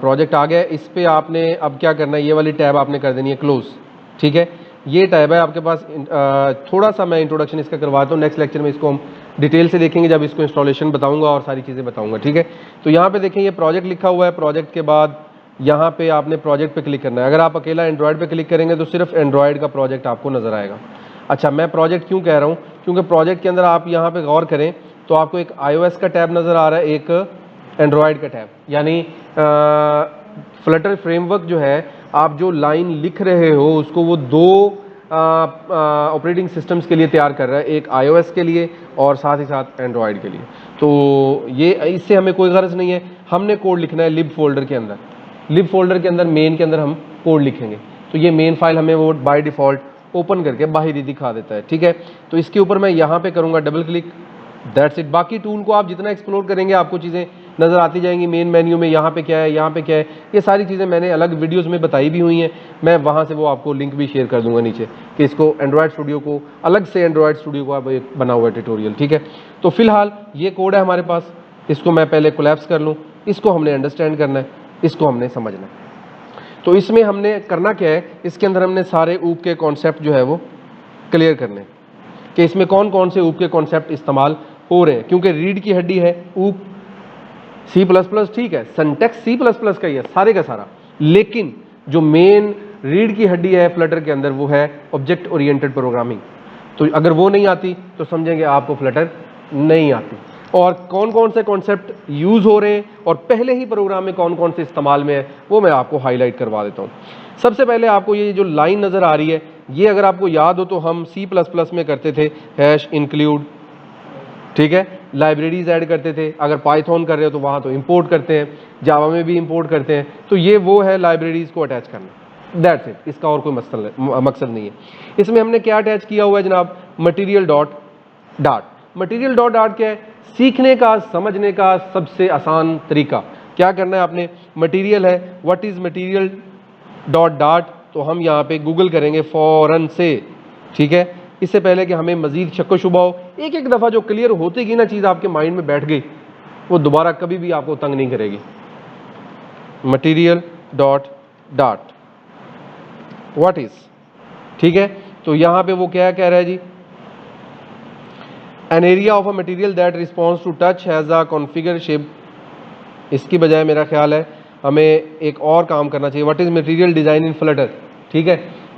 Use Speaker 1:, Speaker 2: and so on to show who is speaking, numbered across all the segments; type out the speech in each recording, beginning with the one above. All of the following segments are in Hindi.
Speaker 1: प्रोजेक्ट आ गया। इस पे आपने अब क्या करना है, ये वाली टैब आपने कर देनी है क्लोज। ठीक है, ये टैब है आपके पास। थोड़ा सा मैं इंट्रोडक्शन इसका करवाता हूँ, नेक्स्ट लेक्चर में इसको हम डिटेल से देखेंगे जब इसको इंस्टॉलेशन बताऊंगा और सारी चीज़ें बताऊंगा। ठीक है, तो यहाँ पे देखें ये प्रोजेक्ट लिखा हुआ है। प्रोजेक्ट के बाद यहाँ पे आपने प्रोजेक्ट पे क्लिक करना है। अगर आप अकेला एंड्रॉयड पे क्लिक करेंगे तो सिर्फ एंड्रॉयड का प्रोजेक्ट आपको नजर आएगा। अच्छा, मैं प्रोजेक्ट क्यों कह रहा हूँ, क्योंकि प्रोजेक्ट के अंदर आप यहाँ पे गौर करें तो आपको एक iOS का टैब नजर आ रहा है, एक एंड्रॉयड का टैब। यानी फ्लटर फ्रेमवर्क जो है, आप जो लाइन लिख रहे हो उसको वो दो ऑपरेटिंग सिस्टम्स के लिए तैयार कर रहा है, एक iOS के लिए और साथ ही साथ एंड्रॉयड के लिए। तो ये इससे हमें कोई गरज नहीं है, हमने कोड लिखना है लिब फोल्डर के अंदर। लिब फोल्डर के अंदर मेन के अंदर हम कोड लिखेंगे, तो ये मेन फाइल हमें वो बाय डिफ़ॉल्ट ओपन करके बाहर ही दिखा देता है। ठीक है, तो इसके ऊपर मैं यहाँ पे करूँगा डबल क्लिक, दैट्स इट। बाकी टूल को आप जितना एक्सप्लोर करेंगे आपको चीज़ें नज़र आती जाएंगी। मेन मेन्यू में यहाँ पे क्या है, यहाँ पे क्या है, ये सारी चीज़ें मैंने अलग वीडियोस में बताई भी हुई हैं। मैं वहाँ से वो आपको लिंक भी शेयर कर दूंगा नीचे कि इसको एंड्रॉयड स्टूडियो को अलग से, एंड्रॉयड स्टूडियो को आप एक बना हुआ है ट्यूटोरियल। ठीक है, तो फिलहाल ये कोड है हमारे पास, इसको मैं पहले कोलैप्स कर लूँ। इसको हमने अंडरस्टैंड करना है, इसको हमने समझना है। तो इसमें हमने करना क्या है, इसके अंदर हमने सारे ऊप के कॉन्सेप्ट जो है वो क्लियर करने कि इसमें कौन कौन से ऊप के कॉन्सेप्ट इस्तेमाल हो रहे हैं। क्योंकि रीड की हड्डी है ऊप C++, ठीक है, सिंटैक्स C++ का ही है सारे का सारा, लेकिन जो मेन रीड की हड्डी है फ्लटर के अंदर वो है ऑब्जेक्ट ओरिएंटेड प्रोग्रामिंग। तो अगर वो नहीं आती तो समझेंगे आपको फ्लटर नहीं आती। और कौन कौन से कॉन्सेप्ट यूज हो रहे हैं और पहले ही प्रोग्राम में कौन कौन से इस्तेमाल में है वो मैं आपको हाईलाइट करवा देता हूँ। सबसे पहले आपको ये जो लाइन नज़र आ रही है, ये अगर आपको याद हो तो हम C++ में करते थे #include। ठीक है, लाइब्रेरीज ऐड करते थे। अगर पाइथन कर रहे हो तो वहाँ तो इंपोर्ट करते हैं, जावा में भी इंपोर्ट करते हैं। तो ये वो है लाइब्रेरीज को अटैच करना, दैट्स इट। इसका और कोई मकसद नहीं है। इसमें हमने क्या अटैच किया हुआ है जनाब, material dot dot. Material dot dot क्या है, सीखने का, समझने का सबसे आसान तरीका। क्या करना है आपने, मटीरियल है, what is material dot dot, तो हम यहाँ पे गूगल करेंगे फौरन से। ठीक है, इससे पहले कि हमें मजीद शक व शुबा हो, एक एक दफ़ा जो क्लियर होती गई ना चीज़ आपके माइंड में बैठ गई, वो दोबारा कभी भी आपको तंग नहीं करेगी। Material dot dot, what is, ठीक है, तो यहाँ पे वो क्या कह रहा है जी, an area of a material that response to touch has a configure shape. इसकी बजाय मेरा ख्याल है हमें एक और काम करना चाहिए, what is material design in Flutter. ठीक है,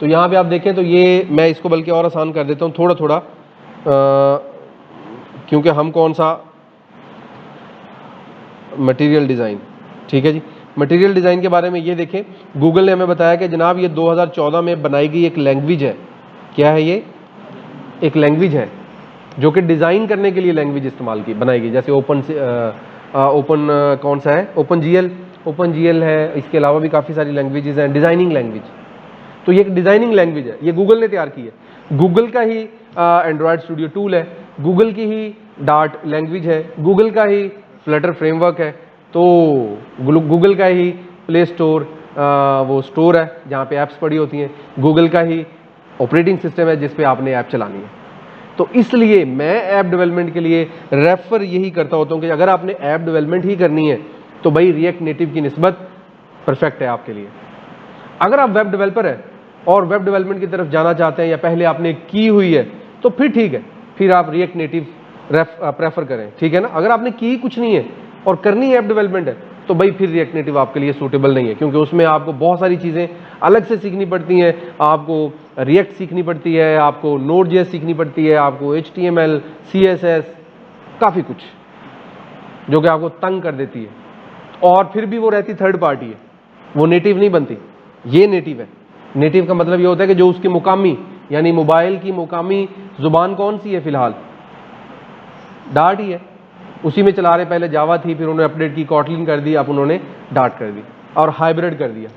Speaker 1: तो यहाँ पे आप देखें तो ये मैं इसको बल्कि और आसान कर देता हूँ थोड़ा थोड़ा, क्योंकि हम कौन सा मटेरियल डिज़ाइन। ठीक है जी, मटेरियल डिज़ाइन के बारे में ये देखें, गूगल ने हमें बताया कि जनाब ये 2014 में बनाई गई एक लैंग्वेज है। क्या है ये, एक लैंग्वेज है जो कि डिज़ाइन करने के लिए लैंग्वेज इस्तेमाल की बनाई गई। जैसे ओपन कौन सा है, ओपन जीएल है, इसके अलावा भी काफ़ी सारी लैंग्वेजेस हैं, डिज़ाइनिंग लैंग्वेज। तो ये एक डिज़ाइनिंग लैंग्वेज है, ये गूगल ने तैयार की है। गूगल का ही एंड्रॉयड स्टूडियो टूल है, गूगल की ही डार्ट लैंग्वेज है, गूगल का ही फ्लटर फ्रेमवर्क है। तो गूगल का ही प्ले स्टोर वो स्टोर है जहाँ पे ऐप्स पड़ी होती हैं, गूगल का ही ऑपरेटिंग सिस्टम है जिस पे आपने ऐप चलानी है। तो इसलिए मैं ऐप डेवलपमेंट के लिए रेफर यही करता होता हूँ कि अगर आपने ऐप डेवलपमेंट ही करनी है तो भाई रिएक्ट नेटिव की निस्बत परफेक्ट है आपके लिए। अगर आप वेब डेवलपर है और वेब डेवलपमेंट की तरफ जाना चाहते हैं या पहले आपने की हुई है तो फिर ठीक है, फिर आप रिएक्ट नेटिव प्रेफर करें। ठीक है ना, अगर आपने की कुछ नहीं है और करनी ऐप डेवलपमेंट है तो भाई फिर रिएक्ट नेटिव आपके लिए सूटेबल नहीं है, क्योंकि उसमें आपको बहुत सारी चीज़ें अलग से सीखनी पड़ती हैं। आपको रिएक्ट सीखनी पड़ती है, आपको नोड.जेएस सीखनी पड़ती है, आपको HTML CSS काफ़ी कुछ जो कि आपको तंग कर देती है, और फिर भी वो रहती थर्ड पार्टी है, वो नेटिव नहीं बनती। ये नेटिव है। नेटिव का मतलब ये होता है कि जो उसकी मुकामी, यानी मोबाइल की मुकामी जुबान कौन सी है, फिलहाल डार्ट ही है, उसी में चला रहे। पहले जावा थी, फिर उन्होंने अपडेट की, कॉटलिन कर दी, अब उन्होंने डार्ट कर दी और हाइब्रिड कर दिया।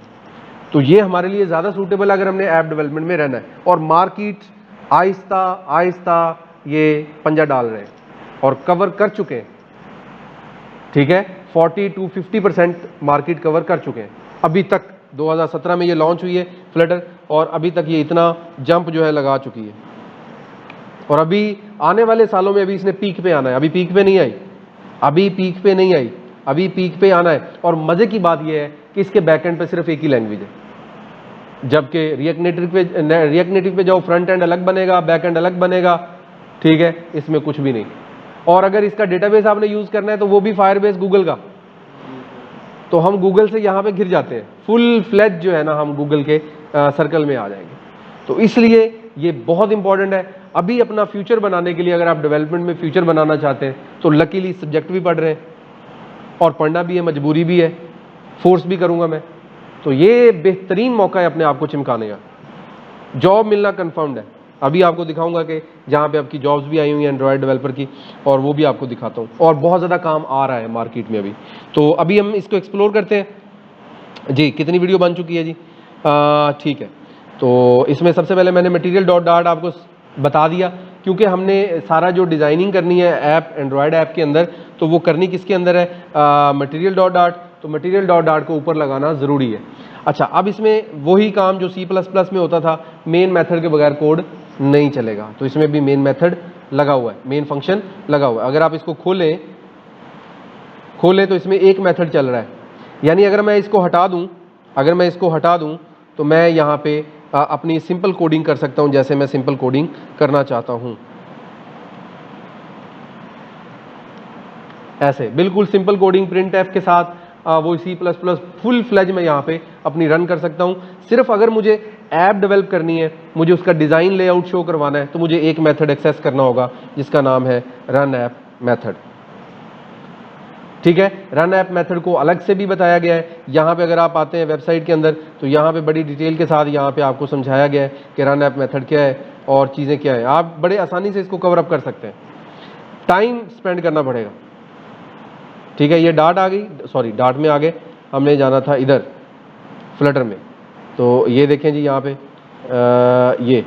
Speaker 1: तो ये हमारे लिए ज़्यादा सूटेबल अगर हमने ऐप डेवलपमेंट में रहना है। और मार्केट आहिस्ता आहिस्ता ये पंजा डाल रहे हैं और कवर कर चुके हैं। ठीक है, 40 to 50% मार्केट कवर कर चुके हैं अभी तक। 2017 में ये लॉन्च हुई है फ्लटर, और अभी तक ये इतना जंप जो है लगा चुकी है, और अभी आने वाले सालों में अभी इसने पीक पे आना है। अभी पीक पे नहीं आई, अभी पीक पे नहीं आई, अभी पीक पे आना है। और मज़े की बात यह है कि इसके बैकएंड पे सिर्फ एक ही लैंग्वेज है, जबकि रिएक्ट नेटिव पे जाओ, फ्रंट एंड अलग बनेगा, बैक एंड अलग बनेगा, ठीक है, इसमें कुछ भी नहीं। और अगर इसका डेटाबेस आपने यूज़ करना है तो वो भी फायरबेस गूगल का, तो हम गूगल से यहाँ पे घिर जाते हैं, फुल फ्लैज जो है ना हम गूगल के सर्कल में आ जाएंगे। तो इसलिए ये बहुत इंपॉर्टेंट है। अभी अपना फ्यूचर बनाने के लिए, अगर आप डेवलपमेंट में फ्यूचर बनाना चाहते हैं तो लकीली सब्जेक्ट भी पढ़ रहे हैं और पढ़ना भी है, मजबूरी भी है, फोर्स भी करूंगा मैं, तो ये बेहतरीन मौका है अपने आप को चिमकाने का। जॉब मिलना कंफर्म्ड है। अभी आपको दिखाऊंगा कि जहाँ पे आपकी जॉब्स भी आई हुई हैं एंड्रॉयड डेवलपर की, और वो भी आपको दिखाता हूँ, और बहुत ज़्यादा काम आ रहा है मार्केट में अभी। तो अभी हम इसको एक्सप्लोर करते हैं जी। कितनी वीडियो बन चुकी है जी? ठीक है। तो इसमें सबसे पहले मैंने मटेरियल डॉट डार्ट आपको बता दिया, क्योंकि हमने सारा जो डिज़ाइनिंग करनी है ऐप, एंड्रॉयड ऐप के अंदर, तो वो करनी किसके अंदर है? Material dot dart. तो मटेरियल डॉट डार्ट को ऊपर लगाना ज़रूरी है। अच्छा, अब इसमें वही काम जो C++ में होता था, मेन मेथड के बगैर कोड नहीं चलेगा, तो इसमें भी मेन मेथड लगा हुआ है, मेन फंक्शन लगा हुआ है। अगर आप इसको खोलें तो इसमें एक मेथड चल रहा है, यानी अगर मैं इसको हटा दूं, तो मैं यहाँ पे अपनी सिंपल कोडिंग कर सकता हूं, जैसे मैं सिंपल कोडिंग करना चाहता हूं, ऐसे बिल्कुल सिंपल कोडिंग प्रिंट एफ के साथ वो C++ फुल फ्लैज में यहाँ पे अपनी रन कर सकता हूँ। सिर्फ अगर मुझे ऐप डेवलप करनी है, मुझे उसका डिज़ाइन लेआउट शो करवाना है, तो मुझे एक मेथड एक्सेस करना होगा जिसका नाम है रन ऐप मेथड, ठीक है। रन ऐप मेथड को अलग से भी बताया गया है। यहाँ पे अगर आप आते हैं वेबसाइट के अंदर, तो यहाँ पे बड़ी डिटेल के साथ यहाँ पे आपको समझाया गया है कि रन ऐप मेथड क्या है और चीज़ें क्या है। आप बड़े आसानी से इसको कवर अप कर सकते हैं, टाइम स्पेंड करना पड़ेगा, ठीक है। ये डार्ट आ गई, सॉरी डार्ट में आगे हमने जाना था इधर फ्लटर में। तो ये देखें जी यहाँ पे ये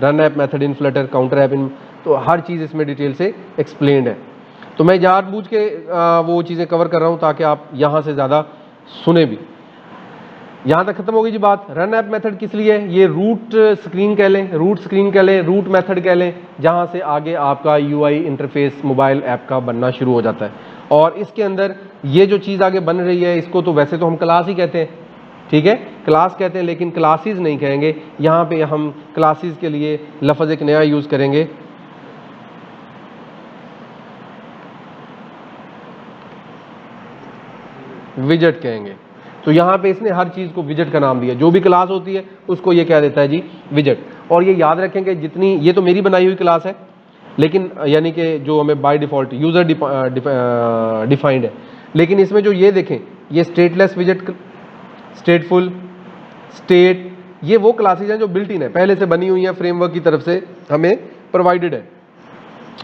Speaker 1: run app method in Flutter, counter app इन, तो हर चीज़ इसमें डिटेल से एक्सप्लेन्ड है। तो मैं जानबूझ के वो चीज़ें कवर कर रहा हूँ ताकि आप यहाँ से ज़्यादा सुने भी। यहाँ तक खत्म हो गई जी बात। रन ऐप मेथड किस लिए है? ये रूट स्क्रीन कह लें, रूट मेथड कह लें, जहाँ से आगे आपका UI इंटरफेस मोबाइल ऐप का बनना शुरू हो जाता है। और इसके अंदर ये जो चीज़ आगे बन रही है, इसको तो वैसे तो हम क्लास ही कहते हैं, ठीक है, क्लास कहते हैं, लेकिन क्लासेस नहीं कहेंगे। यहाँ पे हम क्लासेस के लिए लफ्ज़ एक नया यूज़ करेंगे, विजेट कहेंगे। तो यहाँ पे इसने हर चीज़ को विजेट का नाम दिया, जो भी क्लास होती है उसको ये कह देता है जी विजेट। और ये याद रखेंगे, जितनी ये तो मेरी बनाई हुई क्लास है, लेकिन यानी कि जो हमें बाय डिफ़ॉल्ट यूज़र डिफाइंड है, लेकिन इसमें जो ये देखें, ये स्टेटलेस विजेट, स्टेटफुल, स्टेट, ये वो क्लासेज हैं जो बिल्ट इन है, पहले से बनी हुई हैं, फ्रेमवर्क की तरफ से हमें प्रोवाइडेड है।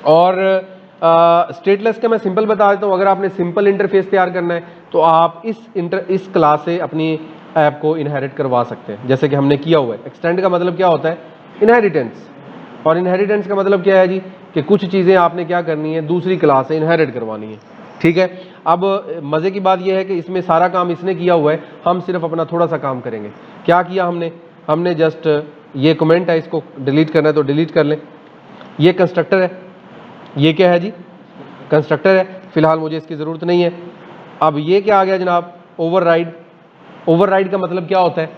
Speaker 1: और स्टेटलेस का मैं सिंपल बता देता हूँ। अगर आपने सिंपल इंटरफेस तैयार करना है तो आप इस क्लास से अपनी ऐप को इनहेरिट करवा सकते हैं, जैसे कि हमने किया हुआ है। एक्सटेंड का मतलब क्या होता है? इनहेरिटेंस। और इनहेरिटेंस का मतलब क्या है जी? कि कुछ चीज़ें आपने क्या करनी है, दूसरी क्लास से इनहेरिट करवानी है, ठीक है। अब मज़े की बात यह है कि इसमें सारा काम इसने किया हुआ है, हम सिर्फ अपना थोड़ा सा काम करेंगे। क्या किया हमने जस्ट ये कमेंट है, इसको डिलीट करना है तो डिलीट कर लें। ये कंस्ट्रक्टर है, ये क्या है जी? कंस्ट्रक्टर है, फिलहाल मुझे इसकी ज़रूरत नहीं है। अब ये क्या आ गया जनाब? ओवरराइड। ओवरराइड का मतलब क्या होता है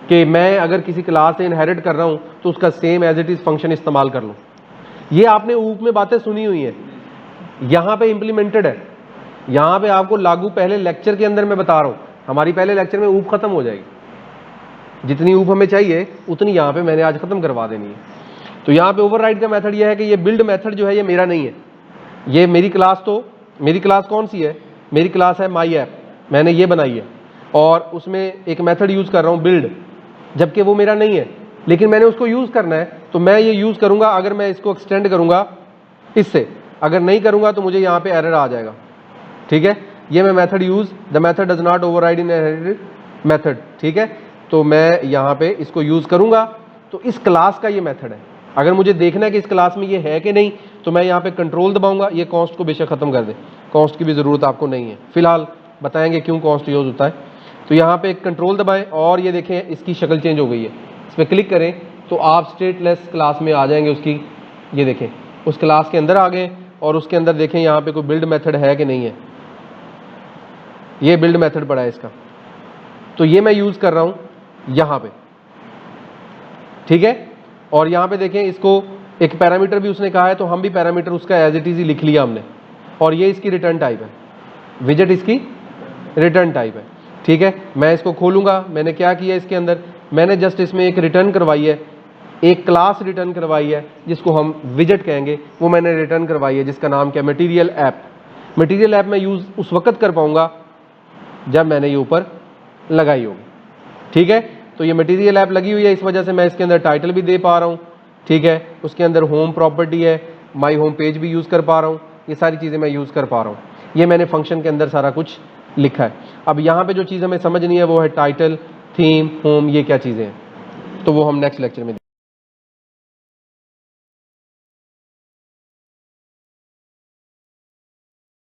Speaker 1: कि मैं अगर किसी क्लास से इनहेरिट कर रहा हूं तो उसका same as it is function इस्तेमाल कर लूं। ये आपने ऊप में बातें सुनी हुई है, यहाँ पे इम्प्लीमेंटेड है, यहाँ पे आपको लागू पहले लेक्चर के अंदर मैं बता रहा हूँ। हमारी पहले लेक्चर में ऊप खत्म हो जाएगी, जितनी ऊप हमें चाहिए उतनी यहाँ पे मैंने आज खत्म करवा देनी है। तो यहाँ पे ओवरराइड का मेथड ये है कि ये बिल्ड मेथड जो है ये मेरा नहीं है, ये मेरी क्लास कौन सी है? मेरी क्लास है माई ऐप, मैंने ये बनाई है, और उसमें एक मेथड यूज़ कर रहा हूँ बिल्ड, जबकि वो मेरा नहीं है, लेकिन मैंने उसको यूज़ करना है, तो मैं ये यूज़ करूँगा। अगर मैं इसको एक्सटेंड करूँगा इससे, अगर नहीं करूँगा तो मुझे यहाँ पे एरर आ जाएगा, ठीक है। ये मैं method use, the method does not override inherited method, ठीक है। तो मैं यहाँ पे इसको यूज़ करूँगा, तो इस क्लास का ये मेथड है। अगर मुझे देखना है कि इस क्लास में ये है कि नहीं, तो मैं यहाँ पे कंट्रोल दबाऊंगा। ये कॉन्स्ट को बेशक ख़त्म कर दे, कॉन्स्ट की भी ज़रूरत आपको नहीं है, फिलहाल बताएंगे क्यों कॉन्स्ट यूज़ होता है। तो यहाँ पे कंट्रोल दबाएं और ये देखें इसकी शक्ल चेंज हो गई है। इस पर क्लिक करें तो आप स्टेटलेस क्लास में आ जाएंगे उसकी, ये देखें उस क्लास के अंदर आ गए, और उसके अंदर देखें यहाँ पे कोई बिल्ड मेथड है कि नहीं है। ये बिल्ड मेथड पड़ा है इसका, तो ये मैं यूज़ कर रहा हूँ यहाँ पे, ठीक है। और यहाँ पे देखें, इसको एक पैरामीटर भी उसने कहा है, तो हम भी पैरामीटर उसका एज इट इज ही लिख लिया हमने, और ये इसकी रिटर्न टाइप है, विजेट इसकी रिटर्न टाइप है, ठीक है। मैं इसको खोलूंगा, मैंने क्या किया इसके अंदर, मैंने जस्ट इसमें एक रिटर्न करवाई है, एक क्लास रिटर्न करवाई है जिसको हम विजेट कहेंगे, वो मैंने रिटर्न करवाई है जिसका नाम क्या, मटेरियल ऐप। मटेरियल ऐप मैं यूज़ उस वक्त कर पाऊंगा जब मैंने ये ऊपर लगाई होगी, ठीक है। तो ये मटेरियल ऐप लगी हुई है, इस वजह से मैं इसके अंदर टाइटल भी दे पा रहा हूँ, ठीक है। उसके अंदर होम प्रॉपर्टी है, माई होम पेज भी यूज़ कर पा रहा हूँ, ये सारी चीज़ें मैं यूज़ कर पा रहा हूँ। ये मैंने फंक्शन के अंदर सारा कुछ लिखा है। अब यहाँ पे जो चीज़ हमें समझनी है वो है टाइटल, थीम, होम, ये क्या चीज़ें हैं, तो वो हम नेक्स्ट लेक्चर में